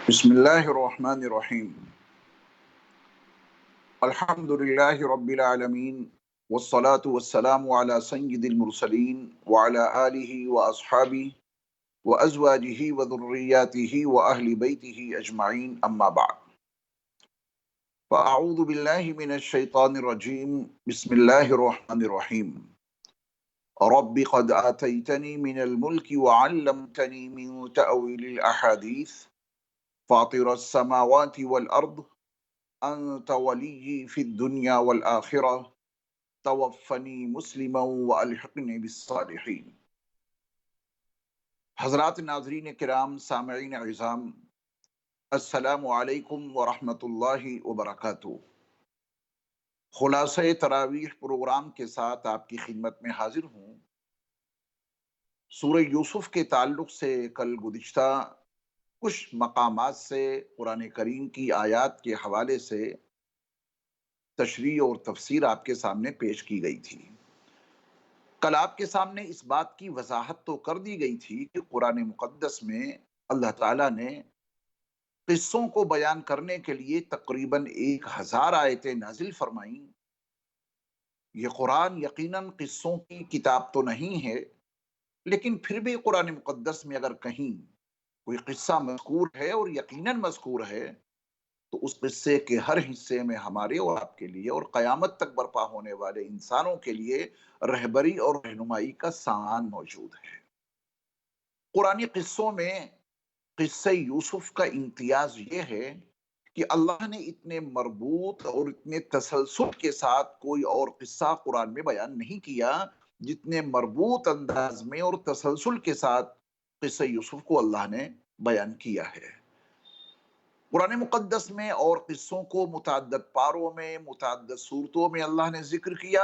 بسم اللہ الرحمن الرحیم۔ الحمد للہ رب العالمین، والصلاة والسلام علی سید المرسلین وعلی آلہ واصحابہ وازواجہ وذریاتہ واہل بیتہ اجمعین، اما بعد فاعوذ باللہ من الشیطان الرجیم، بسم اللہ الرحمن الرحیم۔ رب قد آتیتنی من الملک وعلمتنی من تأویل الاحادیث فاطر السماوات والارض انت ولی فی الدنیا والآخرہ توفنی مسلما والحقنی بالصالحین۔ حضرات ناظرین کرام، سامعین عظام، السلام علیکم ورحمۃ اللہ وبرکاتہ۔ خلاصہ تراویح پروگرام کے ساتھ آپ کی خدمت میں حاضر ہوں۔ سورہ یوسف کے تعلق سے کل گزشتہ کچھ مقامات سے قرآن کریم کی آیات کے حوالے سے تشریح اور تفسیر آپ کے سامنے پیش کی گئی تھی۔ کل آپ کے سامنے اس بات کی وضاحت تو کر دی گئی تھی کہ قرآن مقدس میں اللہ تعالیٰ نے قصوں کو بیان کرنے کے لیے تقریباً 1000 آیتیں نازل فرمائیں۔ یہ قرآن یقیناً قصوں کی کتاب تو نہیں ہے، لیکن پھر بھی قرآن مقدس میں اگر کہیں کوئی قصہ مذکور ہے اور یقیناً مذکور ہے تو اس قصے کے ہر حصے میں ہمارے اور آپ کے لیے اور قیامت تک برپا ہونے والے انسانوں کے لیے رہبری اور رہنمائی کا سامان موجود ہے۔ قرآنی قصوں میں قصہ یوسف کا امتیاز یہ ہے کہ اللہ نے اتنے مربوط اور اتنے تسلسل کے ساتھ کوئی اور قصہ قرآن میں بیان نہیں کیا جتنے مربوط انداز میں اور تسلسل کے ساتھ قصہ یوسف کو اللہ نے بیان کیا ہے۔ قرآن مقدس میں اور قصوں کو متعدد پاروں میں، متعدد صورتوں میں اللہ نے ذکر کیا،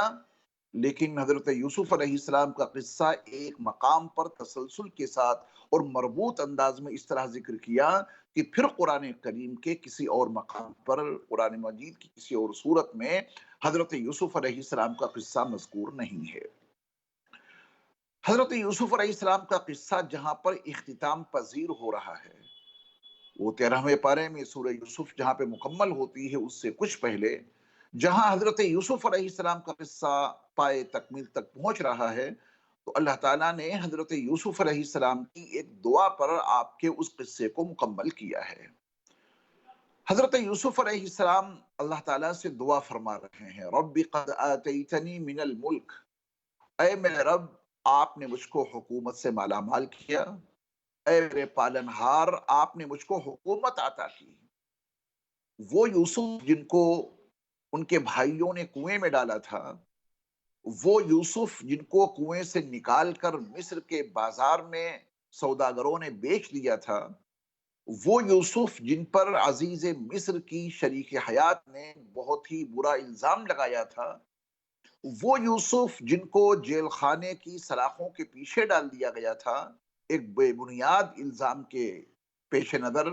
لیکن حضرت یوسف علیہ السلام کا قصہ ایک مقام پر تسلسل کے ساتھ اور مربوط انداز میں اس طرح ذکر کیا کہ پھر قرآن کریم کے کسی اور مقام پر، قرآن مجید کی کسی اور صورت میں حضرت یوسف علیہ السلام کا قصہ مذکور نہیں ہے۔ حضرت یوسف علیہ السلام کا قصہ جہاں پر اختتام پذیر ہو رہا ہے، وہ 13ویں پارے میں سورہ یوسف جہاں پہ مکمل ہوتی ہے، اس سے کچھ پہلے جہاں حضرت یوسف علیہ السلام کا قصہ پائے تکمیل تک پہنچ رہا ہے، تو اللہ تعالیٰ نے حضرت یوسف علیہ السلام کی ایک دعا پر آپ کے اس قصے کو مکمل کیا ہے۔ حضرت یوسف علیہ السلام اللہ تعالیٰ سے دعا فرما رہے ہیں، رب قد آتیتنی من الملک، اے میرے رب، آپ نے مجھ کو حکومت سے مالا مال کیا، اے میرے پالنہار، آپ نے مجھ کو حکومت عطا کی۔ وہ یوسف جن کو ان کے بھائیوں نے کنویں میں ڈالا تھا، وہ یوسف جن کو کنویں سے نکال کر مصر کے بازار میں سوداگروں نے بیچ دیا تھا، وہ یوسف جن پر عزیز مصر کی شریک حیات نے بہت ہی برا الزام لگایا تھا، وہ یوسف جن کو جیل خانے کی سلاخوں کے پیچھے ڈال دیا گیا تھا ایک بے بنیاد الزام کے پیش نظر،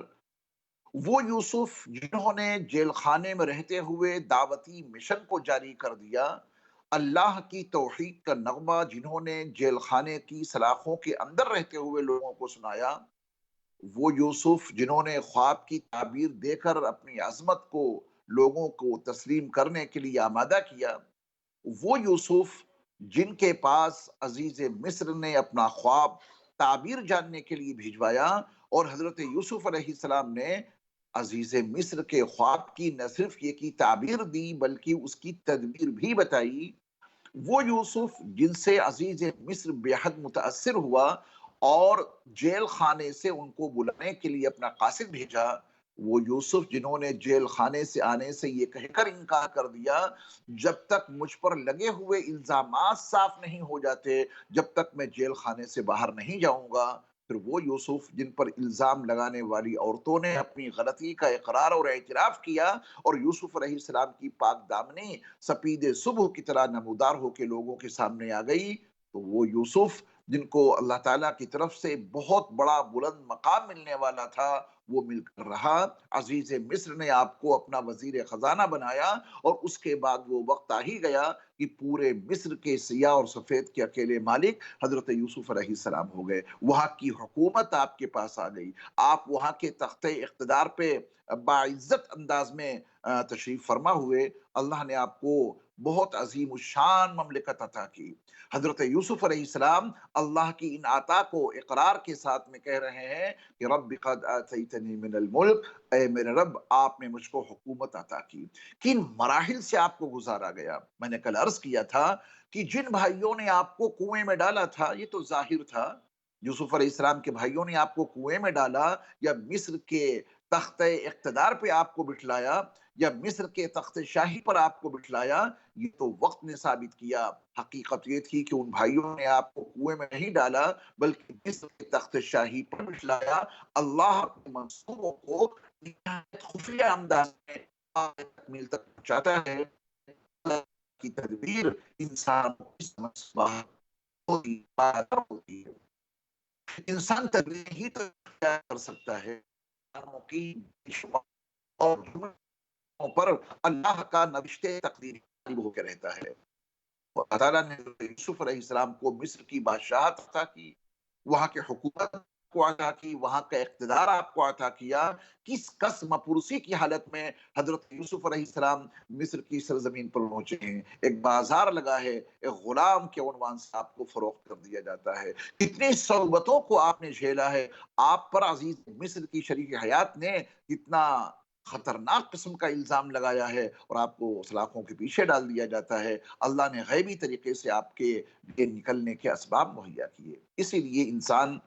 وہ یوسف جنہوں نے جیل خانے میں رہتے ہوئے دعوتی مشن کو جاری کر دیا، اللہ کی توحید کا نغمہ جنہوں نے جیل خانے کی سلاخوں کے اندر رہتے ہوئے لوگوں کو سنایا، وہ یوسف جنہوں نے خواب کی تعبیر دے کر اپنی عظمت کو لوگوں کو تسلیم کرنے کے لیے آمادہ کیا، وہ یوسف جن کے پاس عزیز مصر نے اپنا خواب تعبیر جاننے کے لیے بھیجوایا اور حضرت یوسف علیہ السلام نے عزیز مصر کے خواب کی نہ صرف یہ کی تعبیر دی بلکہ اس کی تدبیر بھی بتائی، وہ یوسف جن سے عزیز مصر بے حد متاثر ہوا اور جیل خانے سے ان کو بلانے کے لیے اپنا قاصد بھیجا، وہ یوسف جنہوں نے جیل خانے سے آنے سے یہ کہہ کر انکار کر دیا جب تک مجھ پر لگے ہوئے الزامات صاف نہیں ہو جاتے، جب تک میں جیل خانے سے باہر نہیں جاؤں گا، پھر وہ یوسف جن پر الزام لگانے والی عورتوں نے اپنی غلطی کا اقرار اور اعتراف کیا اور یوسف علیہ السلام کی پاک دامنی سپید صبح کی طرح نمودار ہو کے لوگوں کے سامنے آ گئی، تو وہ یوسف جن کو اللہ تعالیٰ کی طرف سے بہت بڑا بلند مقام ملنے والا تھا، وہ مل کر رہا۔ عزیز مصر نے آپ کو اپنا وزیر خزانہ بنایا، اور اس کے بعد وہ وقت آ ہی گیا کہ پورے مصر کے سیاہ اور سفید کے اکیلے مالک حضرت یوسف علیہ السلام ہو گئے۔ وہاں کی حکومت آپ کے پاس آ گئی، آپ وہاں کے تخت اقتدار پہ باعزت انداز میں تشریف فرما ہوئے۔ اللہ نے آپ کو بہت عظیم الشان مملکت عطا کی۔ حضرت یوسف علیہ السلام اللہ کی ان عطا کو اقرار کے ساتھ میں کہہ رہے ہیں کہ رب قد آتیتنی من الملک، اے میرے رب آپ نے مجھ کو حکومت عطا کی۔ کن مراحل سے آپ کو گزارا گیا؟ میں نے کل عرض کیا تھا کہ جن بھائیوں نے آپ کو کنویں میں ڈالا تھا، یہ تو ظاہر تھا، یوسف علیہ السلام کے بھائیوں نے آپ کو کنویں میں ڈالا، یا مصر کے تخت اقتدار پہ آپ کو بٹھلایا، یا مصر کے تخت شاہی پر آپ کو بٹھلایا، یہ تو وقت نے ثابت کیا۔ حقیقت یہ تھی کہ ان بھائیوں نے آپ کو کنویں میں نہیں ڈالا، بلکہ مصر کے تخت شاہی پر بٹھلایا۔ اللہ اپنے منصوبوں کو نہایت خفیہ انداز میں آگے تکمیل تک پہنچاتا ہے۔ اللہ کی تدبیر انسان کو اس سمجھ سے باہر ہوتی ہے۔ انسان تدبیر ہی تو اختیار کر سکتا ہے، انسانوں کی اور جملوں پر اللہ کا نوشتے تقدیر غالب ہو کے رہتا ہے۔ اللہ تعالیٰ نے یوسف علیہ السلام کو مصر کی بادشاہت عطا کی، وہاں کے حکومت کو عطا کی، وہاں کا اقتدار آپ کو عطا کیا۔ کس قسم پرسی کی حالت میں حضرت یوسف علیہ السلام مصر کی سرزمین پر پہنچے ہیں۔ ایک بازار لگا ہے، ایک غلام کے عنوان سے آپ کو فروخت کر دیا جاتا ہے۔ کتنی صعوبتوں کو آپ نے جھیلا ہے، آپ پر عزیز مصر کی شریک حیات نے کتنا خطرناک قسم کا الزام لگایا ہے، اور آپ کو سلاخوں کے پیچھے ڈال دیا جاتا ہے۔ اللہ نے غیبی طریقے سے آپ کے نکلنے کے اسباب مہیا کیے۔ اسی لیے انسان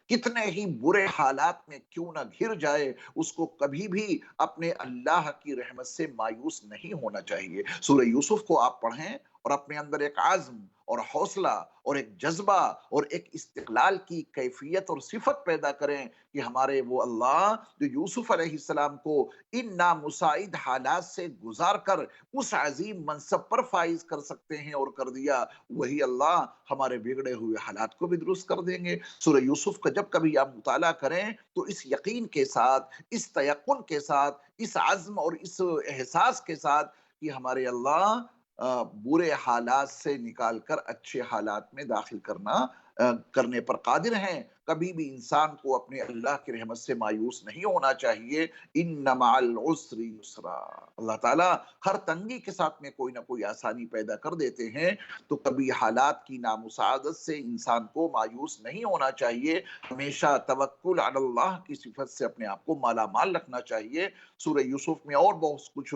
کتنے ہی برے حالات میں کیوں نہ گھر جائے، اس کو کبھی بھی اپنے اللہ کی رحمت سے مایوس نہیں ہونا چاہیے۔ سورہ یوسف کو آپ پڑھیں اور اپنے اندر ایک عزم اور حوصلہ اور ایک جذبہ اور ایک استقلال کی کیفیت اور صفت پیدا کریں کہ ہمارے وہ اللہ جو یوسف علیہ السلام کو ان نامساعد حالات سے گزار کر اس عظیم منصب پر فائز کر سکتے ہیں اور کر دیا، وہی اللہ ہمارے بگڑے ہوئے حالات کو بھی درست کر دیں گے۔ سورہ یوسف کا جب کبھی آپ مطالعہ کریں تو اس یقین کے ساتھ، اس تیقن کے ساتھ، اس عزم اور اس احساس کے ساتھ کہ ہمارے اللہ برے حالات سے نکال کر اچھے حالات میں داخل کرنے پر قادر ہیں۔ کبھی بھی انسان کو اپنے اللہ کی رحمت سے مایوس نہیں ہونا چاہیے۔ ان مع العسر یسرا، اللہ تعالیٰ ہر تنگی کے ساتھ میں کوئی نہ کوئی آسانی پیدا کر دیتے ہیں۔ تو کبھی حالات کی نامساعدت سے انسان کو مایوس نہیں ہونا چاہیے، ہمیشہ توکل علی اللہ کی صفت سے اپنے آپ کو مالا مال رکھنا چاہیے۔ سورہ یوسف میں اور بہت کچھ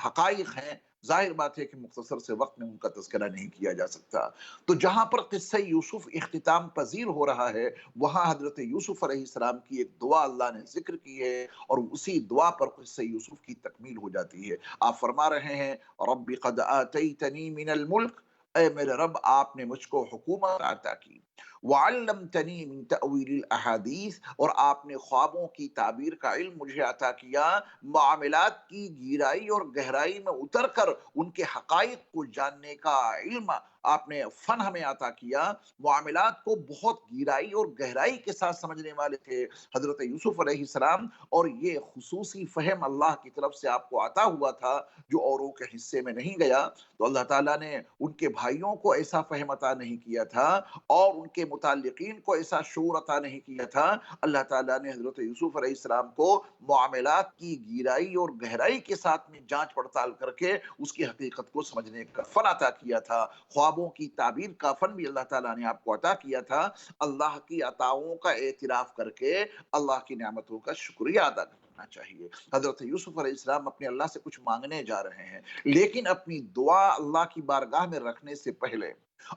حقائق ہیں، ظاہر بات ہے کہ مختصر سے وقت میں ان کا تذکرہ نہیں کیا جا سکتا۔ تو جہاں پر قصہ یوسف اختتام پذیر ہو رہا ہے، وہاں حضرت یوسف علیہ السلام کی ایک دعا اللہ نے ذکر کی ہے، اور اسی دعا پر قصہ یوسف کی تکمیل ہو جاتی ہے۔ آپ فرما رہے ہیں رب قد آتیتنی من الملک، اے میرے رب آپ نے مجھ کو حکومت عطا کی، وعلمتنی من تأویل الاحادیث، اور آپ نے خوابوں کی تعبیر کا علم مجھے عطا کیا، معاملات کی گہرائی اور گہرائی میں اتر کر ان کے حقائق کو جاننے کا علم آپ نے فن ہمیں عطا کیا۔ معاملات کو بہت گہرائی اور گہرائی کے ساتھ سمجھنے والے تھے حضرت یوسف علیہ السلام، اور یہ خصوصی فہم اللہ کی طرف سے آپ کو عطا ہوا تھا جو اوروں کے حصے میں نہیں گیا۔ تو اللہ تعالیٰ نے ان کے بھائیوں کو ایسا فہم عطا نہیں کیا تھا، اور ان کے متعلقین کو ایسا شعور عطا نہیں کیا تھا۔ اللہ تعالیٰ نے حضرت یوسف علیہ السلام کو معاملات کی گہرائی اور گہرائی کے ساتھ میں جانچ پڑتال کر کے اس کی حقیقت کو سمجھنے کا فن عطا کیا تھا۔ خوابوں کی تعبیر کا فن بھی اللہ تعالیٰ نے آپ کو عطا کیا تھا۔ اللہ کی عطاؤں کا اعتراف کر کے اللہ کی نعمتوں کا شکریہ ادا کرنا چاہیے۔ حضرت یوسف علیہ السلام اپنے اللہ سے کچھ مانگنے جا رہے ہیں، لیکن اپنی دعا اللہ کی بارگاہ میں رکھنے سے پہلے،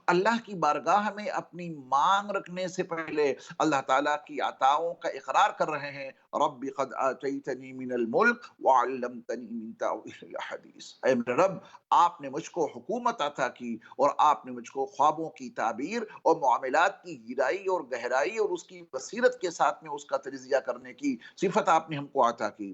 اللہ کی بارگاہ میں اپنی مانگ رکھنے سے پہلے اللہ تعالیٰ کی عطاؤں کا اقرار کر رہے ہیں۔ رب قد آتیتنی من الملک وعلمتنی من تأویل الاحادیث، اے میرے رب آپ نے مجھ کو حکومت عطا کی، اور آپ نے مجھ کو خوابوں کی تعبیر اور معاملات کی گہرائی اور گہرائی اور اس کی بصیرت کے ساتھ میں اس کا تجزیہ کرنے کی صفت آپ نے ہم کو عطا کی۔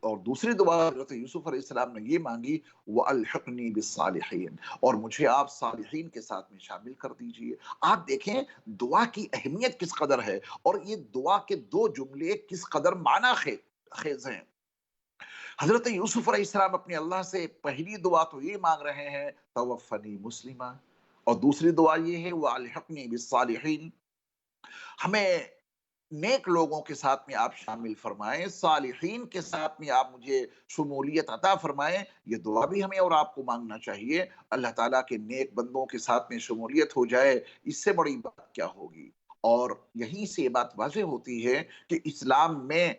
اور دوسری دعا حضرت یوسف علیہ السلام نے یہ مانگی، وَأَلْحِقْنِي بِالصَّالِحِينَ، اور مجھے آپ صالحین کے ساتھ میں شامل کر دیجئے۔ آپ دیکھیں دعا کی اہمیت کس قدر ہے، اور یہ دعا کے دو جملے کس قدر معنی خیز ہیں۔ حضرت یوسف علیہ السلام اپنے اللہ سے پہلی دعا تو یہ مانگ رہے ہیں، توفنی مسلمہ، اور دوسری دعا یہ ہے، وَأَلْحِقْنِي بِالصَّالِحِينَ، ہمیں نیک لوگوں کے ساتھ میں آپ شامل فرمائیں، صالحین کے ساتھ میں آپ مجھے شمولیت عطا فرمائیں۔ یہ دعا بھی ہمیں اور آپ کو مانگنا چاہیے۔ اللہ تعالیٰ کے نیک بندوں کے ساتھ میں شمولیت ہو جائے، اس سے بڑی بات کیا ہوگی؟ اور یہیں سے یہ بات واضح ہوتی ہے کہ اسلام میں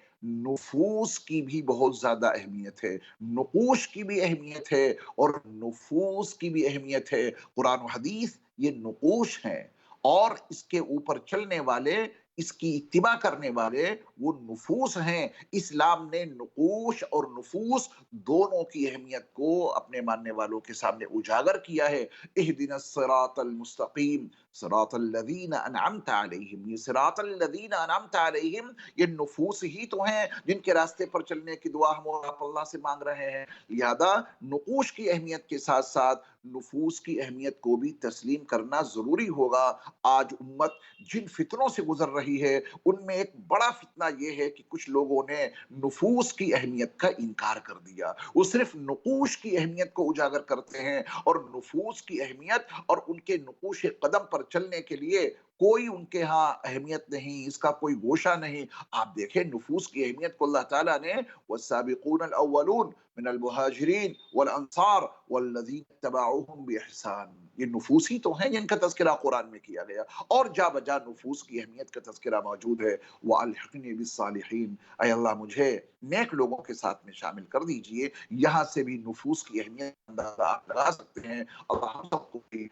نفوس کی بھی بہت زیادہ اہمیت ہے، نقوش کی بھی اہمیت ہے، اور نفوس کی بھی اہمیت ہے۔ قرآن و حدیث یہ نقوش ہیں، اور اس کے اوپر چلنے والے، اس کی اتباع کرنے والے وہ نفوس ہیں۔ اسلام نے نقوش اور نفوس دونوں کی اہمیت کو اپنے ماننے والوں کے سامنے اجاگر کیا ہے۔ اہدنا الصراط المستقیم صراط الذین انعمت علیہم، یہ صراط الذین انعمت علیہم یہ نفوس ہی تو ہیں جن کے راستے پر چلنے کی دعا ہم اور آپ اللہ سے مانگ رہے ہیں۔ لہذا نقوش کی اہمیت کے ساتھ ساتھ نفوس کی اہمیت کو بھی تسلیم کرنا ضروری ہوگا۔ آج امت جن فتنوں سے گزر رہی ہے، ان میں ایک بڑا فتنہ یہ ہے کہ کچھ لوگوں نے نفوس کی اہمیت کا انکار کر دیا۔ وہ صرف نقوش کی اہمیت کو اجاگر کرتے ہیں، اور نفوس کی اہمیت اور ان کے نقوش قدم پر چلنے کے لیے کوئی ان کے ہاں اہمیت نہیں، اس کا کوئی گوشہ نہیں۔ آپ دیکھیں نفوس کی اہمیت کو اللہ تعالیٰ نے والسابقون الاولون من المہاجرین والانصار والذین اتبعوہم باحسان، یہ نفوس ہی تو ہیں جن کا تذکرہ قرآن میں کیا گیا، اور جا بجا نفوس کی اہمیت کا تذکرہ موجود ہے۔ وَأَلْحِقْنِي بِالصَّالِحِينَ، اے اللہ مجھے نیک لوگوں کے ساتھ میں شامل کر دیجئے۔ یہاں سے بھی نفوس کی اہمیت اندازہ آپ لگا سکتے ہیں۔ اللہ ہم سب کو بھی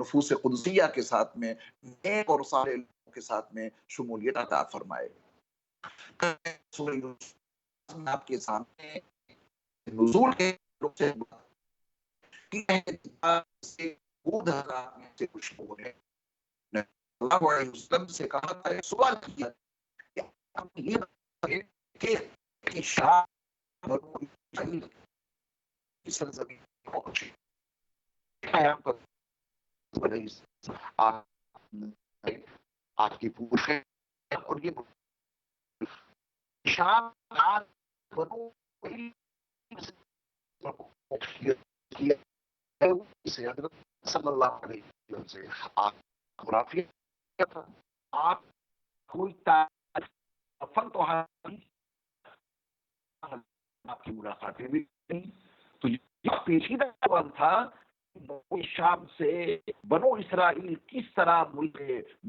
نفوس قدسیہ کے ساتھ میں نیک اور صالح لوگوں کے ساتھ میں شمولیت عطا فرمائے۔ سورہ یوسف میں آپ کے سامنے نزول کے تعلق سے کی ہے، سے ہود حضرات میں سے کچھ لوگوں نے اللہ علیہ وسلم سے کہا تھا، ایک سوال کیا کہ آپ یہ بتائیں کہ شام بنو اسرائیل کی سرزمین پہنچے، قیام پر آپ کی پوچھ ہے، اور یہ شام بنو اسے حضرت صلی اللہ علیہ وسلم سے آپ خرافی تھا، آپ کوئی فن تو آپ کی ملاقاتیں بھی نہیں، تو یہ پیچیدہ سوال تھا کہ شام سے بنو اسرائیل کس طرح ملک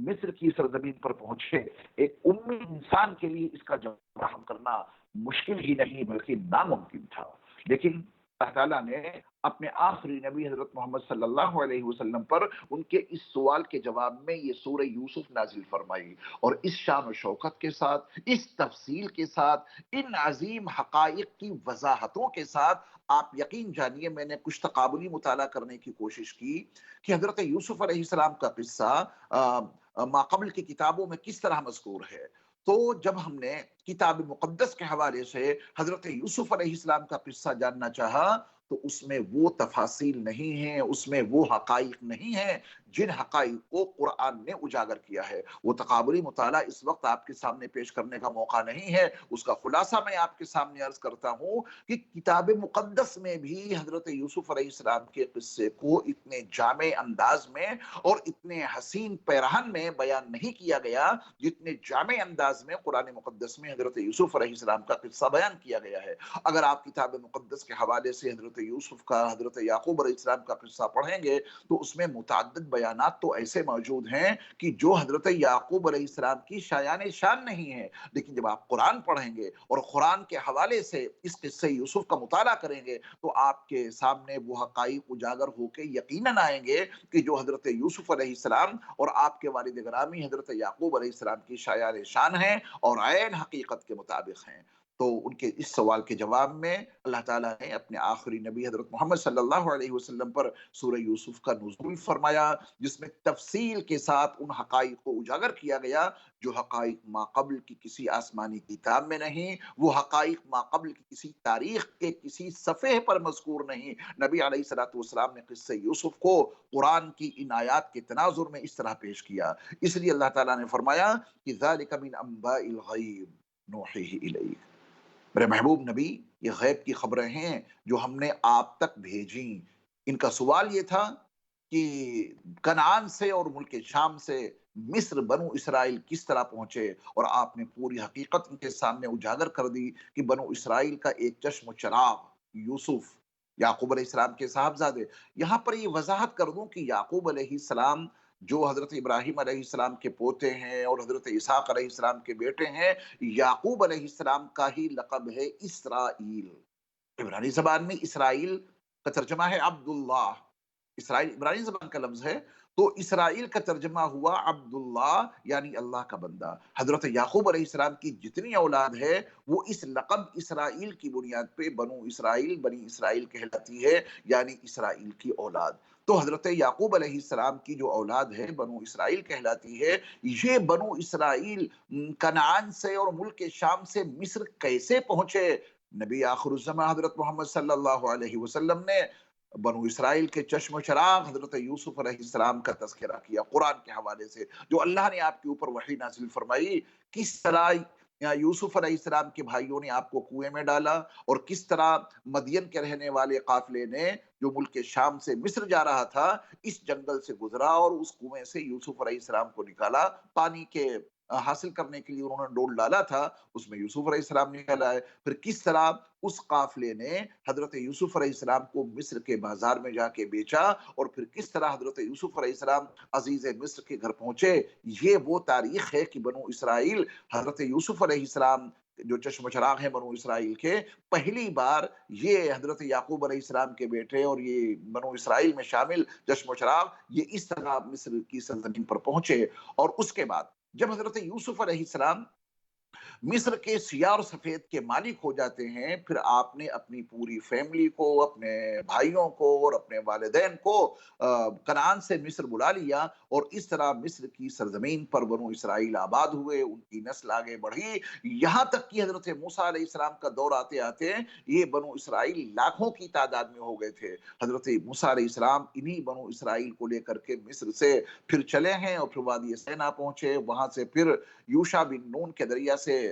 مصر کی سرزمین پر پہنچے۔ ایک امی انسان کے لیے اس کا جواب فراہم کرنا مشکل ہی نہیں بلکہ ناممکن تھا، لیکن اللہ تعالیٰ نے اپنے آخری نبی حضرت محمد صلی اللہ علیہ وسلم پر ان کے اس سوال کے جواب میں یہ سورہ یوسف نازل فرمائی، اور اس شان و شوکت کے ساتھ، اس تفصیل کے ساتھ، ان عظیم حقائق کی وضاحتوں کے ساتھ، آپ یقین جانیے میں نے کچھ تقابلی مطالعہ کرنے کی کوشش کی کہ حضرت یوسف علیہ السلام کا قصہ ماقبل کی کتابوں میں کس طرح مذکور ہے۔ تو جب ہم نے کتاب مقدس کے حوالے سے حضرت یوسف علیہ السلام کا قصہ جاننا چاہا، تو اس میں وہ تفاصیل نہیں ہیں، اس میں وہ حقائق نہیں ہیں جن حقائق کو قرآن نے اجاگر کیا ہے۔ وہ تقابلی مطالعہ اس وقت آپ کے سامنے پیش کرنے کا موقع نہیں ہے، اس کا خلاصہ میں آپ کے سامنے عرض کرتا ہوں کہ کتاب مقدس میں بھی حضرت یوسف علیہ السلام کے قصے کو اتنے جامع انداز میں اور اتنے حسین پیرہن میں بیان نہیں کیا گیا جتنے جامع انداز میں قرآن مقدس میں حضرت یوسف علیہ السلام کا قصہ بیان کیا گیا ہے۔ اگر آپ کتاب مقدس کے حوالے سے حضرت یوسف کا، حضرت یعقوب علیہ السلام کا قصہ پڑھیں گے تو اس میں متعدد بیانات تو ایسے موجود ہیں کہ جو حضرت یعقوب علیہ السلام کی شایان شان نہیں ہے، لیکن جب آپ قرآن پڑھیں گے اور قرآن کے حوالے سے اس قصے یوسف کا مطالعہ کریں گے تو آپ کے سامنے وہ حقائق اجاگر ہو کے یقیناً آئیں گے کہ جو حضرت یوسف علیہ السلام اور آپ کے والد گرامی حضرت یعقوب علیہ السلام کی شایان شان ہیں اور عین حقیقت کے مطابق ہیں۔ تو ان کے اس سوال کے جواب میں اللہ تعالیٰ نے اپنے آخری نبی حضرت محمد صلی اللہ علیہ وسلم پر سورہ یوسف کا نزول فرمایا، جس میں تفصیل کے ساتھ ان حقائق کو اجاگر کیا گیا جو حقائق ماقبل کی کسی آسمانی کتاب میں نہیں، وہ حقائق ماقبل کی کسی تاریخ کے کسی صفحے پر مذکور نہیں۔ نبی علیہ الصلوۃ والسلام نے قصہ یوسف کو قرآن کی ان آیات کے تناظر میں اس طرح پیش کیا، اس لیے اللہ تعالیٰ نے فرمایا کہ ذالک من انباء الغیب نوحیہ الیک، میرے محبوب نبی، یہ غیب کی خبریں ہیں جو ہم نے آپ تک بھیجیں۔ ان کا سوال یہ تھا کہ کنعان سے اور ملک شام سے مصر بنو اسرائیل کس طرح پہنچے، اور آپ نے پوری حقیقت ان کے سامنے اجاگر کر دی کہ بنو اسرائیل کا ایک چشم و چراغ یوسف، یعقوب علیہ السلام کے صاحبزادے۔ یہاں پر یہ وضاحت کر دوں کہ یعقوب علیہ السلام جو حضرت ابراہیم علیہ السلام کے پوتے ہیں اور حضرت اسحاق علیہ السلام کے بیٹے ہیں، یعقوب علیہ السلام کا ہی لقب ہے اسرائیل۔ عبرانی زبان میں اسرائیل کا ترجمہ ہے عبداللہ، اسرائیل عبرانی زبان کا لفظ ہے، تو اسرائیل کا ترجمہ ہوا عبداللہ یعنی اللہ کا بندہ۔ حضرت یعقوب علیہ السلام کی جتنی اولاد ہے وہ اس لقب اسرائیل کی بنیاد پہ بنو اسرائیل، بنی اسرائیل کہلاتی ہے، یعنی اسرائیل کی اولاد۔ تو حضرت یعقوب علیہ السلام کی جو اولاد ہے بنو اسرائیل کہلاتی ہے۔ یہ بنو اسرائیل کنعان سے اور ملک شام سے مصر کیسے پہنچے؟ نبی آخر الزمان حضرت محمد صلی اللہ علیہ وسلم نے بنو اسرائیل کے چشم و چراغ حضرت یوسف علیہ السلام کا تذکرہ کیا قرآن کے حوالے سے، جو اللہ نے آپ کے اوپر وحی نازل فرمائی، کس طرح یوسف علیہ السلام کے بھائیوں نے آپ کو کنویں میں ڈالا، اور کس طرح مدین کے رہنے والے قافلے نے جو ملک شام سے مصر جا رہا تھا اس جنگل سے گزرا اور اس کنویں سے یوسف علیہ السلام کو نکالا، پانی کے حاصل کرنے کے لیے انہوں نے ڈول ڈالا تھا، اس میں یوسف علیہ السلام نکالا ہے۔ پھر کس طرح اس قافلے نے حضرت یوسف علیہ السلام کو مصر کے بازار میں جا کے بیچا، اور پھر کس طرح حضرت یوسف علیہ السلام عزیز مصر کے گھر پہنچے۔ یہ وہ تاریخ ہے کہ بنو اسرائیل حضرت یوسف علیہ السلام جو چشم و چراغ ہیں بنو اسرائیل کے، پہلی بار یہ حضرت یعقوب علیہ السلام کے بیٹے اور یہ بنو اسرائیل میں شامل چشم و چراغ یہ اس طرح مصر کی سرزمین پر پہنچے۔ اور اس کے بعد جب حضرت یوسف علیہ السلام مصر کے سیاہ اور سفید کے مالک ہو جاتے ہیں، پھر آپ نے اپنی پوری فیملی کو، اپنے بھائیوں کو اور اپنے والدین کو کنعان سے مصر بلا لیا، اور اس طرح مصر کی سرزمین پر بنو اسرائیل آباد ہوئے، ان کی نسل آگے بڑھی، یہاں تک کہ حضرت موسیٰ علیہ السلام کا دور آتے آتے یہ بنو اسرائیل لاکھوں کی تعداد میں ہو گئے تھے۔ حضرت موسیٰ علیہ السلام انہی بنو اسرائیل کو لے کر کے مصر سے پھر چلے ہیں، اور پھر وادی سینا پہنچے، وہاں سے پھر یوشع بن نون کے ذریعہ سے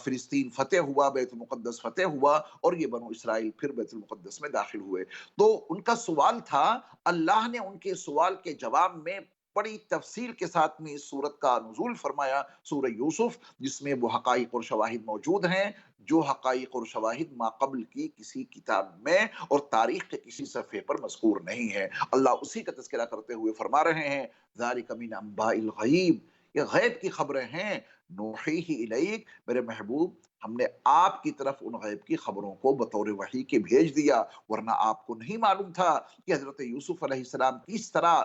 فلسطین فتح ہوا، بیت المقدس فتح ہوا، اور یہ بنو اسرائیل پھر بیت المقدس میں داخل ہوئے۔ تو ان کا سوال تھا، اللہ نے ان کے سوال کے جواب میں بڑی تفصیل کے ساتھ میں اس سورت کا نزول فرمایا، سورہ یوسف، جس میں وہ حقائق اور شواہد موجود ہیں جو حقائق اور شواہد ماقبل کی کسی کتاب میں اور تاریخ کے کسی صفحے پر مذکور نہیں ہے۔ اللہ اسی کا تذکرہ کرتے ہوئے فرما رہے ہیں ذالک من انباء الغیب، یہ غیب کی خبریں ہیں، نوحیہ الیک، میرے محبوب ہم نے آپ کی طرف ان غیب کی خبروں کو بطور وحی کے بھیج دیا، ورنہ آپ کو نہیں معلوم تھا کہ حضرت یوسف علیہ السلام کس طرح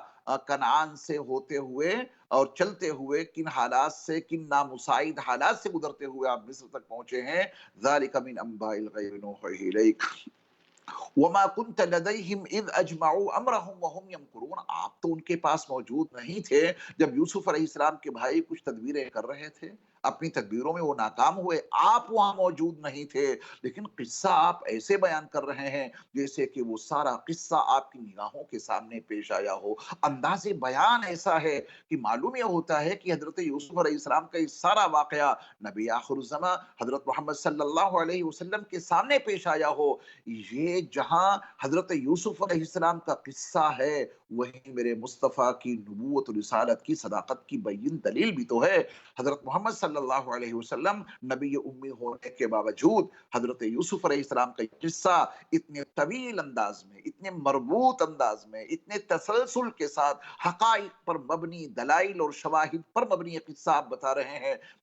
کنعان سے ہوتے ہوئے اور چلتے ہوئے کن حالات سے، کن نامساعد حالات سے گزرتے ہوئے آپ مصر تک پہنچے ہیں۔ ذالک من انباء الغیب نوحیہ الیک وما كنت لديهم اذ اجمعوا امرهم وهم يمكرون، آپ تو ان کے پاس موجود نہیں تھے جب یوسف علیہ السلام کے بھائی کچھ تدبیریں کر رہے تھے، اپنی تدبیروں میں وہ ناکام ہوئے، آپ وہاں موجود نہیں تھے، لیکن قصہ آپ ایسے بیان کر رہے ہیں جیسے کہ وہ سارا قصہ آپ کی نگاہوں کے سامنے پیش آیا ہو۔ انداز بیان ایسا ہے کہ معلوم یہ ہوتا ہے کہ حضرت یوسف علیہ السلام کا یہ سارا واقعہ نبی آخر الزمان حضرت محمد صلی اللہ علیہ وسلم کے سامنے پیش آیا ہو۔ یہ جہاں حضرت یوسف علیہ السلام کا قصہ ہے، وہیں میرے مصطفیٰ کی نبوت و رسالت کی صداقت کی بین دلیل بھی تو ہے۔ حضرت محمد صلی اللہ علیہ وسلم نبی امی ہونے کے باوجود حضرت یوسف علیہ السلام کا قصہ اتنے طویل انداز میں، اتنے مربوط انداز میں، اتنے تسلسل کے ساتھ حقائق پر مبنی، دلائل اور شواہد پر مبنی یہ قصہ آپ بتا رہے ہیں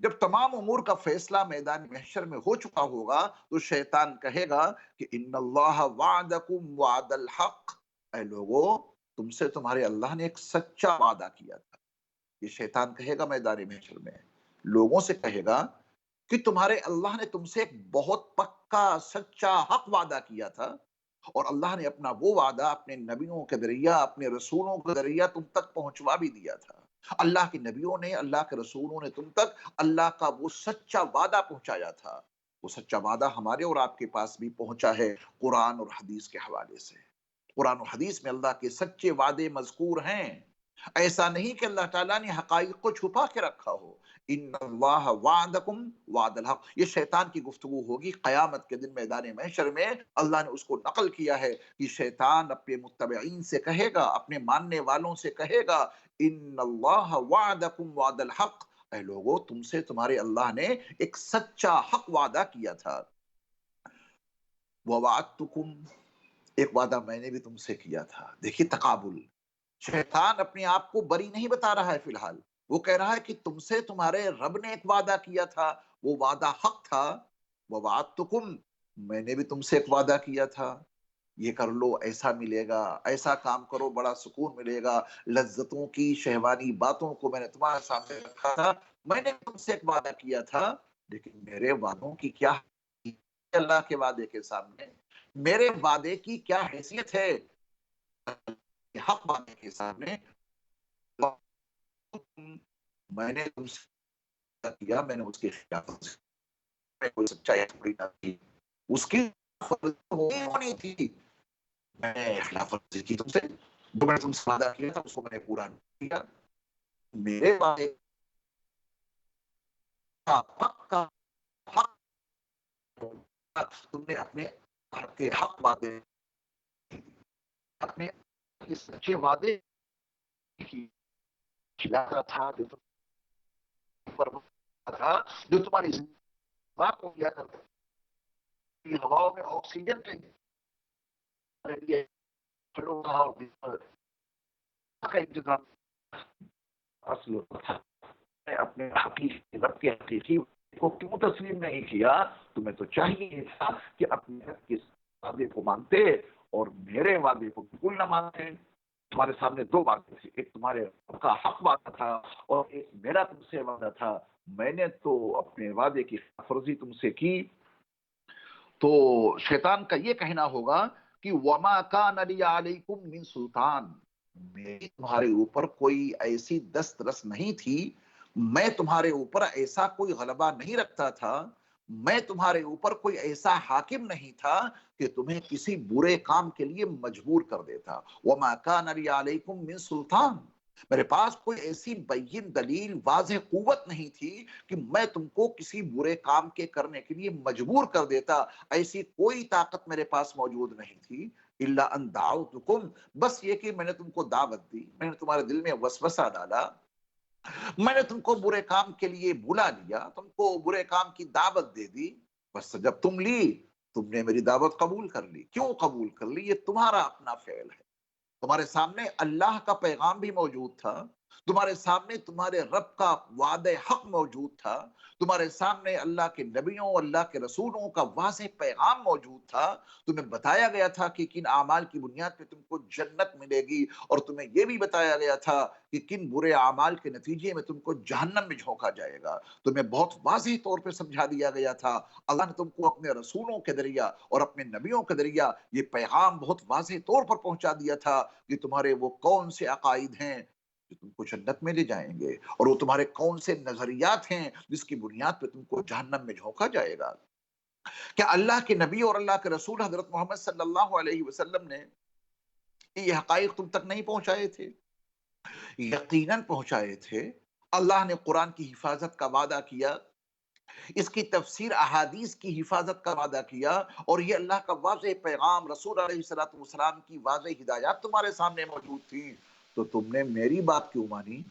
جب تمام امور کا فیصلہ میدان محشر میں ہو چکا ہوگا تو شیطان کہے گا کہ ان اللہ وعدکم وعد الحق، اے لوگو تم سے تمہارے اللہ نے ایک سچا وعدہ کیا تھا۔ یہ شیطان کہے گا میدان محشر میں، لوگوں سے کہے گا کہ تمہارے اللہ نے تم سے ایک بہت پکا سچا حق وعدہ کیا تھا، اور اللہ نے اپنا وہ وعدہ اپنے نبیوں کے ذریعہ، اپنے رسولوں کے ذریعہ تم تک پہنچوا بھی دیا تھا۔ اللہ کے نبیوں نے، اللہ کے رسولوں نے تم تک اللہ کا وہ سچا وعدہ پہنچایا تھا۔ وہ سچا وعدہ ہمارے اور آپ کے پاس بھی پہنچا ہے قرآن اور حدیث کے حوالے سے۔ قرآن و حدیث میں اللہ کے سچے وعدے مذکور ہیں۔ ایسا نہیں کہ اللہ تعالیٰ نے حقائق کو چھپا کے رکھا ہو۔ ان اللہ وعدکم وعد الحق، یہ شیطان کی گفتگو ہوگی قیامت کے دن میدان محشر میں۔ اللہ نے اس کو نقل کیا ہے کہ شیطان اپنے متبعین سے کہے گا، اپنے ماننے والوں سے کہے گا، ان اللہ وعدکم وعد الحق، اے لوگو تم سے تمہارے اللہ نے ایک سچا حق وعدہ کیا تھا۔ ووعدتکم، ایک وعدہ میں نے بھی تم سے کیا تھا۔ دیکھیے تقابل، شیطان اپنے آپ کو بری نہیں بتا رہا ہے فی الحال، وہ کہہ رہا ہے کہ تم سے تمہارے رب نے ایک وعدہ کیا تھا، وہ وعدہ حق تھا۔ ووعدتکم، میں نے بھی تم سے ایک وعدہ کیا تھا، یہ کر لو ایسا ملے گا، ایسا کام کرو بڑا سکون ملے گا، لذتوں کی شہوانی باتوں کو میں نے تمہارے سامنے رکھا تھا، میں نے تم سے ایک وعدہ کیا تھا، لیکن میرے وعدوں کی کیا حیثیت ہے اللہ کے وعدے کے سامنے؟ میرے وعدے کی کیا حیثیت ہے حق وعدے کے سامنے؟ میں نے تم سے کیا، میں نے اس کے خلاف میں کوئی سچائی تھوڑی نہ کی، اس کی ہونی تھی، میں نے خلاف ورزی کی تم سے، جو میں نے تم سے وعدہ کیا تھا اس کو میں نے پورا نہیں کیا۔ میرے وعدے کا پکا حق تم نے اپنے کے حق وعدے، اپنے سچے وعدے کی کھلاتا تھا، جو تھا، جو تمہاری زندگی کو کیا کرتا ہواؤں میں آکسیجن کے انتظام اصل ہوتا تھا۔ میں اپنے حقیقی رب کے حقیقی کو کیوں تسلیم نہیں کیا؟ تمہیں تو چاہیے تھا کہ اپنے رب کے وعدے کو مانتے اور میرے وعدے کو بالکل نہ مانتے۔ تمہارے سامنے دو وعدے تھے، ایک تمہارے رب کا حق وعدہ تھا اور ایک میرا تم سے وعدہ تھا۔ میں نے تو اپنے وعدے کی خلاف ورزی تم سے کی۔ تو شیطان کا یہ کہنا ہوگا کہ وما کان لی علیکم من سلطان، میری تمہارے اوپر کوئی ایسی دسترس نہیں تھی، میں تمہارے اوپر ایسا کوئی غلبہ نہیں رکھتا تھا، میں تمہارے اوپر کوئی ایسا حاکم نہیں تھا کہ تمہیں کسی برے کام کے لیے مجبور کر دیتا۔ وما کان لی علیکم من سلطان، میرے پاس کوئی ایسی بین دلیل واضح قوت نہیں تھی کہ میں تم کو کسی برے کام کے کرنے کے لیے مجبور کر دیتا، ایسی کوئی طاقت میرے پاس موجود نہیں تھی۔ الا ان دعوتکم، بس یہ کہ میں نے تم کو دعوت دی، میں نے تمہارے دل میں وسوسہ ڈالا، میں نے تم کو برے کام کے لیے بلا لیا، تم کو برے کام کی دعوت دے دی، بس جب تم لی، تم نے میری دعوت قبول کر لی۔ کیوں قبول کر لی؟ یہ تمہارا اپنا فعل ہے۔ تمہارے سامنے اللہ کا پیغام بھی موجود تھا، تمہارے سامنے تمہارے رب کا وعدہ حق موجود تھا، تمہارے سامنے اللہ کے نبیوں، اللہ کے رسولوں کا واضح پیغام موجود تھا، تمہیں بتایا گیا تھا کہ کن اعمال کی بنیاد پہ تم کو جنت ملے گی، اور تمہیں یہ بھی بتایا گیا تھا کہ کن برے اعمال کے نتیجے میں تم کو جہنم میں جھونکا جائے گا۔ تمہیں بہت واضح طور پہ سمجھا دیا گیا تھا، اللہ نے تم کو اپنے رسولوں کے ذریعہ اور اپنے نبیوں کے ذریعہ یہ پیغام بہت واضح طور پر پہنچا دیا تھا کہ تمہارے وہ کون سے عقائد ہیں جو تم کو جنت میں لے جائیں گے، اور وہ تمہارے کون سے نظریات ہیں جس کی بنیاد پہ تم کو جہنم میں جھونکا جائے گا۔ کیا اللہ کے نبی اور اللہ کے رسول حضرت محمد صلی اللہ علیہ وسلم نے یہ حقائق تم تک نہیں پہنچائے تھے؟ یقیناً پہنچائے تھے۔ اللہ نے قرآن کی حفاظت کا وعدہ کیا، اس کی تفسیر احادیث کی حفاظت کا وعدہ کیا، اور یہ اللہ کا واضح پیغام رسول علیہ الصلوۃ والسلام کی واضح ہدایات تمہارے سامنے موجود تھی، تو تم نے میری بات کیوں مانی؟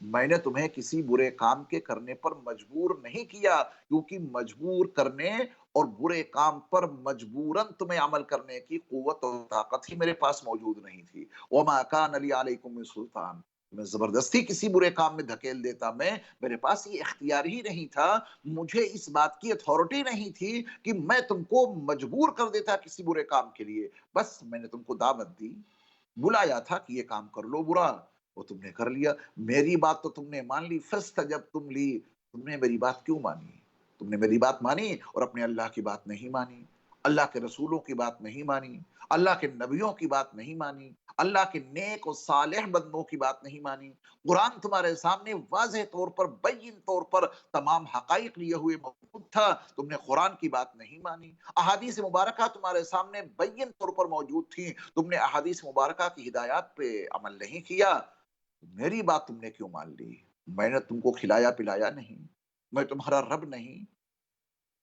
میں نے تمہیں کسی برے کام کے کرنے پر مجبور نہیں کیا، کیونکہ مجبور کرنے اور برے کام پر مجبوراً تمہیں عمل کرنے کی قوت اور طاقت ہی میرے پاس موجود نہیں تھی۔ وما کان لی علیکم من سلطان، میں زبردستی کسی برے کام میں دھکیل دیتا، میرے پاس یہ اختیار ہی نہیں تھا، مجھے اس بات کی اتھارٹی نہیں تھی کہ میں تم کو مجبور کر دیتا کسی برے کام کے لیے۔ بس میں نے تم کو دعوت دی، بلایا تھا کہ یہ کام کر لو برا، وہ تم نے کر لیا۔ میری بات تو تم نے مان لی، فاستجبتم لی، تم نے میری بات کیوں مانی؟ تم نے میری بات مانی اور اپنے اللہ کی بات نہیں مانی، اللہ کے رسولوں کی بات نہیں مانی، اللہ کے نبیوں کی بات نہیں مانی، اللہ کے نیک اور صالح بندوں کی بات نہیں مانی۔ قرآن تمہارے سامنے واضح طور پر، بین طور پر تمام حقائق لیے ہوئے موجود تھا، تم نے قرآن کی بات نہیں مانی۔ احادیث مبارکہ تمہارے سامنے بین طور پر موجود تھیں، تم نے احادیث مبارکہ کی ہدایات پہ عمل نہیں کیا۔ میری بات تم نے کیوں مان لی؟ میں نے تم کو کھلایا پلایا نہیں، میں تمہارا رب نہیں،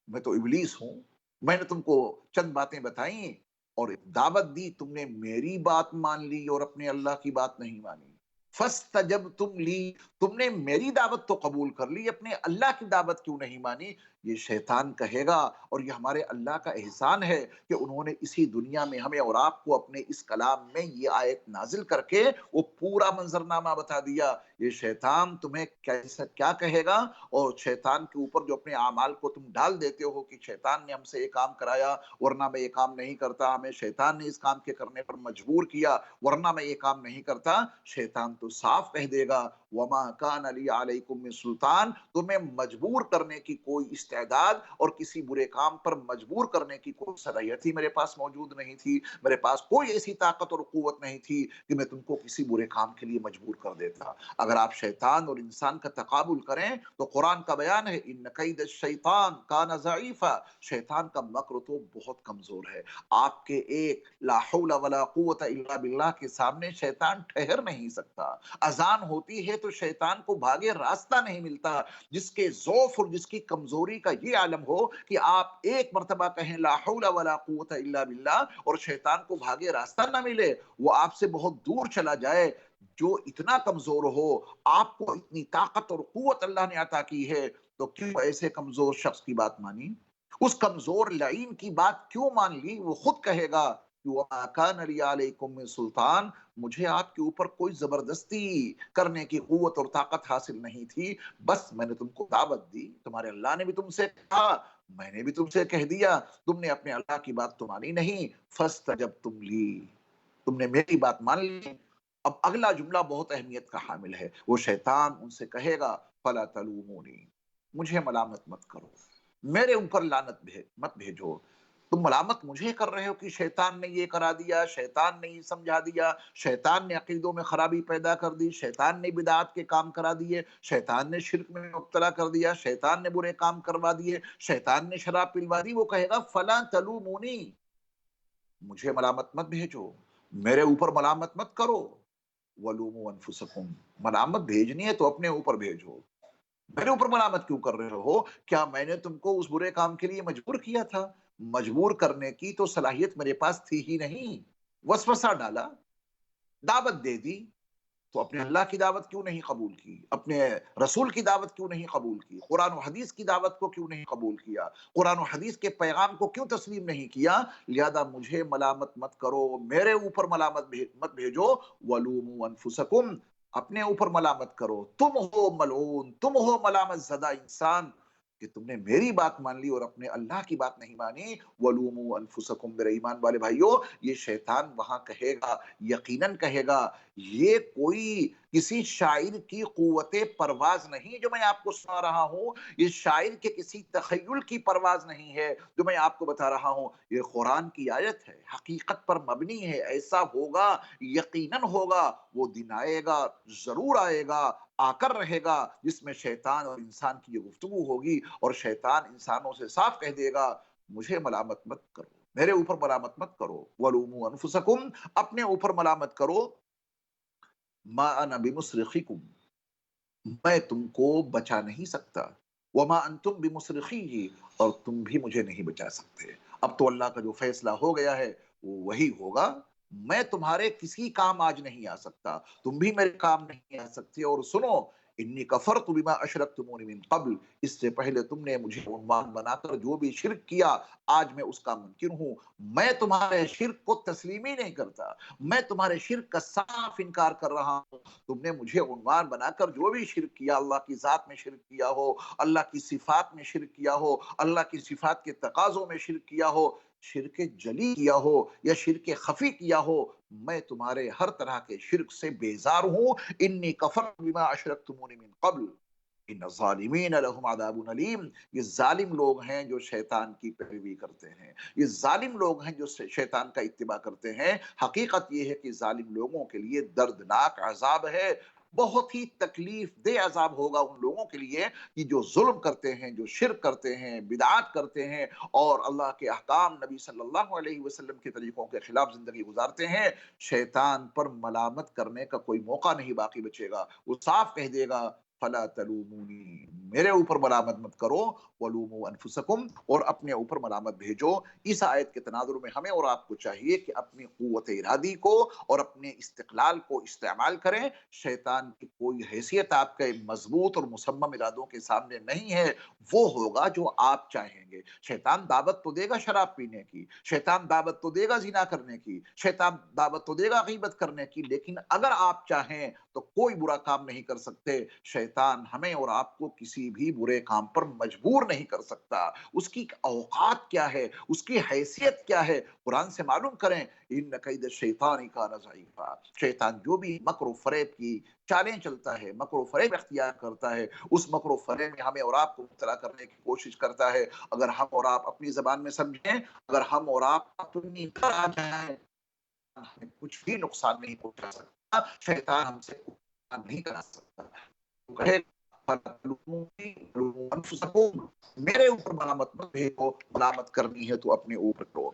میں تو ابلیس ہوں۔ میں نے تم کو چند باتیں بتائیں اور دعوت دی، تم نے میری بات مان لی اور اپنے اللہ کی بات نہیں مانی۔ فاستجبتم لی، تم نے میری دعوت تو قبول کر لی، اپنے اللہ کی دعوت کیوں نہیں مانی؟ یہ شیطان کہے گا، اور یہ ہمارے اللہ کا احسان ہے کہ انہوں نے اسی دنیا میں ہمیں اور آپ کو اپنے اس کلام میں یہ آیت نازل کر کے وہ پورا منظرنامہ بتا دیا۔ یہ شیطان تمہیں کیسا کیا کہے گا، اور شیطان کے اوپر جو اپنے اعمال کو تم ڈال دیتے ہو کہ شیطان نے ہم سے یہ کام کرایا ورنہ میں یہ کام نہیں کرتا، ہمیں شیطان نے اس کام کے کرنے پر مجبور کیا ورنہ میں یہ کام نہیں کرتا، شیطان تو صاف کہہ دے گا وما کان علی علیکم من سلطان، تمہیں مجبور کرنے کی کوئی استعداد اور کسی برے کام پر مجبور کرنے کی کوئی صلاحیت ہی میرے پاس موجود نہیں تھی، میرے پاس کوئی ایسی طاقت اور قوت نہیں تھی کہ میں تم کو کسی برے کام کے لیے مجبور کر دیتا۔ اگر آپ شیطان اور انسان کا تقابل کریں تو قرآن کا بیان ہے ان کید الشیطان کان ضعیفا، شیطان کا مکر تو بہت کمزور ہے۔ آپ کے ایک لا حول ولا قوت الا باللہ کے سامنے شیطان ٹھہر نہیں سکتا۔ اذان ہوتی ہے تو شیطان کو بھاگے راستہ نہیں ملتا۔ جس کے ضعف اور جس کی کمزوری کا یہ عالم ہو کہ آپ ایک مرتبہ کہیں لا حول ولا قوت الا باللہ اور شیطان کو بھاگے راستہ نہ ملے، وہ آپ سے بہت دور چلا جائے۔ جو اتنا کمزور ہو، آپ کو اتنی طاقت اور قوت اللہ نے عطا کی ہے، تو کیوں ایسے کمزور شخص کی بات مانی؟ اس کمزور لعین کی بات کیوں مان لی؟ وہ خود کہے گا وَمَا كَانَ لِي عَلَيْكُم مِّن سُلطان، مجھے آپ کے اوپر کوئی زبردستی کرنے کی قوت اور طاقت حاصل نہیں تھی، بس میں نے تم کو دعوت دی، تمہارے اللہ نے بھی تم سے کہا، میں نے بھی تم سے کہہ دیا، تم نے اپنے اللہ کی بات تو مانی نہیں، فَاسْتَجَبْتُمْ لِي، تم نے میری بات مان لی۔ اب اگلا جملہ بہت اہمیت کا حامل ہے، وہ شیطان ان سے کہے گا فَلَا تَلُومُونِي، مجھے ملامت مت کرو، میرے اوپر لعنت مت بھیجو، تم ملامت مجھے کر رہے ہو کہ شیطان نے یہ کرا دیا، شیطان نے یہ سمجھا دیا، شیطان نے عقیدوں میں خرابی پیدا کر دی، شیطان نے بدعات کے کام کرا دیے، شیطان نے شرک میں مبتلا کر دیا، شیطان نے برے کام کروا دیے، شیطان نے شراب پلوا دی۔ وہ کہے گا فلاں تلومونی، مجھے ملامت مت بھیجو، میرے اوپر ملامت مت کرو، ولوموا انفسکم، ملامت بھیجنی ہے تو اپنے اوپر بھیجو، میرے اوپر ملامت کیوں کر رہے ہو؟ کیا میں نے تم کو اس برے کام کے لیے مجبور کیا تھا؟ مجبور کرنے کی تو صلاحیت میرے پاس تھی ہی نہیں، وسوسہ ڈالا، دعوت دے دی، تو اپنے اللہ کی دعوت کیوں نہیں قبول کی؟ اپنے رسول کی دعوت کیوں نہیں قبول کی؟ قرآن و حدیث کی دعوت کو کیوں نہیں قبول کیا؟ قرآن و حدیث کے پیغام کو کیوں تسلیم نہیں کیا؟ لہذا مجھے ملامت مت کرو، میرے اوپر ملامت مت بھیجو، وَلُومُوا أَنفُسَكُمْ، اپنے اوپر ملامت کرو، تم ہو ملعون، تم ہو ملامت زدہ انسان کہ تم نے میری بات مان لی اور اپنے اللہ کی بات نہیں مانی۔ وَلُومُوا أَنفُسَكُمْ، میرے ایمان والے بھائیو، یہ شیطان وہاں کہے گا، یقیناً کہے گا، یہ کوئی کسی شاعر کی قوت پرواز نہیں جو میں آپ کو سنا رہا ہوں، یہ شاعر کے کسی تخیل کی پرواز نہیں ہے جو میں آپ کو بتا رہا ہوں، یہ قرآن کی آیت ہے، حقیقت پر مبنی ہے، ایسا ہوگا، یقیناً ہوگا، وہ دن آئے گا، ضرور آئے گا، آ کر رہے گا، جس میں شیطان اور انسان کی یہ گفتگو ہوگی اور شیطان انسانوں سے صاف کہہ دے گا مجھے ملامت مت کرو، میرے اوپر ملامت مت کرو، وَلُومُوا أَنفُسَكُمْ، اپنے اوپر ملامت کرو، ما انا بمصرخکم، میں تم کو بچا نہیں سکتا، وما انتم بمصرخی، اور تم بھی مجھے نہیں بچا سکتے۔ اب تو اللہ کا جو فیصلہ ہو گیا ہے وہ وہی ہوگا، میں تمہارے کسی کام آج نہیں آ سکتا، تم بھی میرے کام نہیں آ سکتے۔ اور سنو، انی کفرت بما اشرکتمون من قبل، اس سے پہلے تم نے مجھے عنوان بنا کر جو بھی شرک کیا آج میں اس کا منکر ہوں۔ میں تمہارے شرک کو تسلیم ہی نہیں کرتا، میں تمہارے شرک کا صاف انکار کر رہا ہوں۔ تم نے مجھے عنوان بنا کر جو بھی شرک کیا، اللہ کی ذات میں شرک کیا ہو، اللہ کی صفات میں شرک کیا ہو، اللہ کی صفات کے تقاضوں میں شرک کیا ہو، شرک جلی کیا ہو یا شرک خفی کیا ہو، میں تمہارے ہر طرح کے شرک سے بیزار ہوں۔ انی کفرت بما اشرکتمون من قبل ان الظالمین لہم عذاب علیم۔ یہ ظالم لوگ ہیں جو شیطان کی پیروی کرتے ہیں، یہ ظالم لوگ ہیں جو شیطان کا اتباع کرتے ہیں۔ حقیقت یہ ہے کہ ظالم لوگوں کے لیے دردناک عذاب ہے، بہت ہی تکلیف دہ عذاب ہوگا ان لوگوں کے لیے کہ جو ظلم کرتے ہیں، جو شرک کرتے ہیں، بدعات کرتے ہیں اور اللہ کے احکام، نبی صلی اللہ علیہ وسلم کے طریقوں کے خلاف زندگی گزارتے ہیں۔ شیطان پر ملامت کرنے کا کوئی موقع نہیں باقی بچے گا، وہ صاف کہہ دے گا فلا تلومونی، میرے اوپر ملامت مت کرو، ولوموا انفسکم، اور اپنے اوپر ملامت بھیجو۔ اس آیت کے تناظر میں ہمیں اور آپ کو چاہیے کہ اپنی قوت ارادی کو اور اپنے استقلال کو استعمال کریں۔ شیطان کی کوئی حیثیت آپ کے مضبوط اور مصمم ارادوں کے سامنے نہیں ہے، وہ ہوگا جو آپ چاہیں گے۔ شیطان دعوت تو دے گا شراب پینے کی، شیطان دعوت تو دے گا زنا کرنے کی، شیطان دعوت تو دے گا غیبت کرنے کی، لیکن اگر آپ چاہیں تو کوئی برا کام نہیں کر سکتے۔ شیطان ہمیں اور آپ کو کسی بھی برے کام پر مجبور نہیں کر سکتا۔ اس کی اوقات کیا ہے، اس کی حیثیت کیا ہے، قرآن سے معلوم کریں۔ ان کید الشیطان کان ضعیفا، شیطان جو بھی مکر و فریب کی چالیں چلتا ہے، مکر و فریب اختیار کرتا ہے، اس مکر و فریب میں ہمیں اور آپ کو مبتلا کرنے کی کوشش کرتا ہے۔ اگر ہم اور آپ اپنی زبان میں سمجھیں، اگر ہم اور آپ اپنی طرح آ جائیں، ہمیں کچھ بھی نقصان نہیں پہنچا سکتا، شیطان ہم سے نقصان نہیں کرا سکتا۔ وہ کہے میرے اوپر ملامت مت بھیجو، ملامت کرنی ہے تو اپنے اوپر کرو۔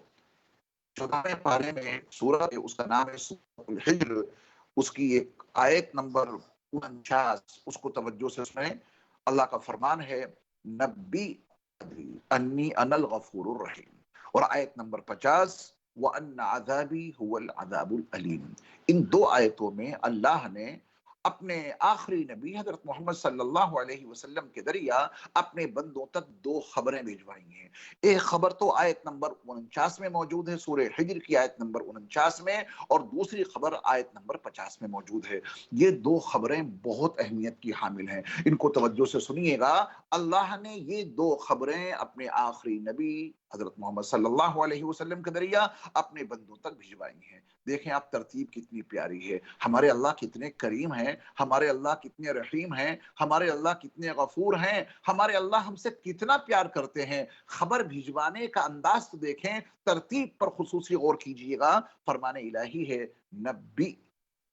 14ویں پارے میں سورہ ہے، اس کا نام ہے سورۃ الحجر، اس کی ایک آیت نمبر 49، اس کو توجہ سے سنیں۔ اللہ کا فرمان ہے نبی انی انا الغفور الرحیم، اور آیت نمبر 50 وَأَنَّ عَذَابِي هُوَ الْعَذَابُ الْأَلِيمُ۔ ان دو آیتوں میں اللہ نے اپنے آخری نبی حضرت محمد صلی اللہ علیہ وسلم کے ذریعہ اپنے بندوں تک دو خبریں بھیجوائی ہیں۔ ایک خبر تو آیت نمبر 49 میں موجود ہے، سورہ حجر کی آیت نمبر 49 میں، اور دوسری خبر آیت نمبر 50 میں موجود ہے۔ یہ دو خبریں بہت اہمیت کی حامل ہیں، ان کو توجہ سے سنیے گا۔ اللہ نے یہ دو خبریں اپنے آخری نبی حضرت محمد صلی اللہ علیہ وسلم کے ذریعہ اپنے بندوں تک بھجوائی ہیں۔ دیکھیں آپ ترتیب کتنی پیاری ہے، ہمارے اللہ کتنے کریم ہیں، ہمارے اللہ کتنے رحیم ہیں، ہمارے اللہ کتنے غفور ہیں، ہمارے اللہ ہم سے کتنا پیار کرتے ہیں۔ خبر بھجوانے کا انداز تو دیکھیں، ترتیب پر خصوصی غور کیجئے گا۔ فرمان الہی ہے نبی،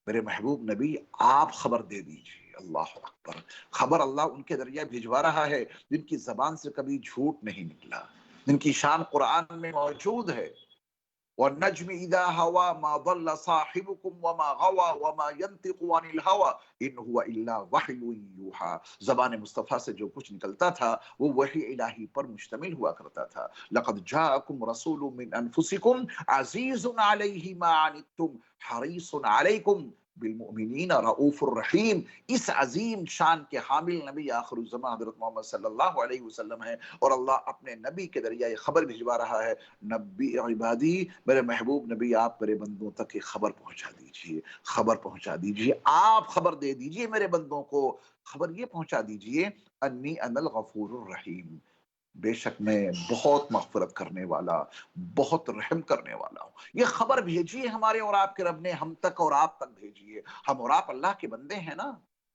میرے محبوب نبی آپ خبر دے دیجئے۔ اللہ اکبر، خبر اللہ ان کے ذریعہ بھجوا رہا ہے جن کی زبان سے کبھی جھوٹ نہیں نکلا، جن کی شان قرآن میں موجود ہے۔ وَالنَّجْمِ إِذَا هَوَى مَا ضَلَّ صَاحِبُكُمْ وَمَا غَوَى وَمَا يَنْطِقُ عَنِ الْهَوَى إِنْ هُوَ إِلَّا وَحْيٌ يُوحَىٰ۔ زبان مصطفیٰ سے جو کچھ نکلتا تھا وہ وحی الہی پر مشتمل ہوا کرتا تھا۔ لَقَدْ جَاءَكُمْ رَسُولٌ مِّنْ أَنفُسِكُمْ عَزِيزٌ عَلَيْهِ مَا عَنِتُّمْ حَرِيصٌ عَلَيْكُمْ بالمؤمنین رؤوف الرحیم۔ اس عظیم شان کے حامل نبی آخر الزمان حضرت محمد صلی اللہ علیہ وسلم ہیں، اور اللہ اپنے نبی کے ذریعہ یہ خبر بھجوا رہا ہے نبی عبادی، میرے محبوب نبی آپ میرے بندوں تک یہ خبر پہنچا دیجئے، خبر پہنچا دیجئے، آپ خبر دے دیجئے میرے بندوں کو، خبر یہ پہنچا دیجئے انی انا الغفور الرحیم، بے شک میں بہت مغفرت کرنے والا، بہت رحم کرنے والا ہوں۔ یہ خبر بھیجیے ہمارے اور آپ کے رب نے ہم تک، اور آپ تک بھیجیے۔ ہم اور آپ اللہ کے بندے ہیں نا،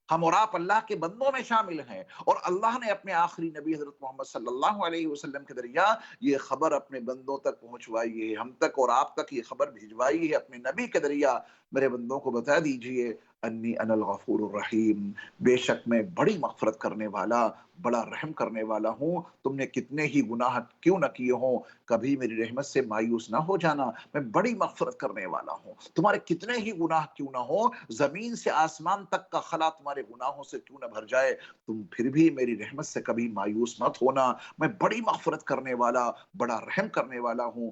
ہم اور آپ اللہ کے بندوں میں شامل ہیں، اور اللہ نے اپنے آخری نبی حضرت محمد صلی اللہ علیہ وسلم کے ذریعہ یہ خبر اپنے بندوں تک پہنچوائی ہے، ہم تک اور آپ تک یہ خبر بھیجوائی ہے اپنے نبی کے ذریعہ۔ میرے بندوں کو بتا دیجئے انی انا الغفور الرحیم، بے شک میں بڑی مغفرت کرنے والا، بڑا رحم کرنے والا ہوں۔ تم نے کتنے ہی گناہ کیوں نہ کیے ہوں، کبھی میری رحمت سے مایوس نہ ہو جانا، میں بڑی مغفرت کرنے والا ہوں۔ تمہارے کتنے ہی گناہ کیوں نہ ہو، زمین سے آسمان تک کا خلا تمہارے گناہوں سے کیوں نہ بھر جائے، تم پھر بھی میری رحمت سے کبھی مایوس مت ہونا، میں بڑی مغفرت کرنے والا، بڑا رحم کرنے والا ہوں۔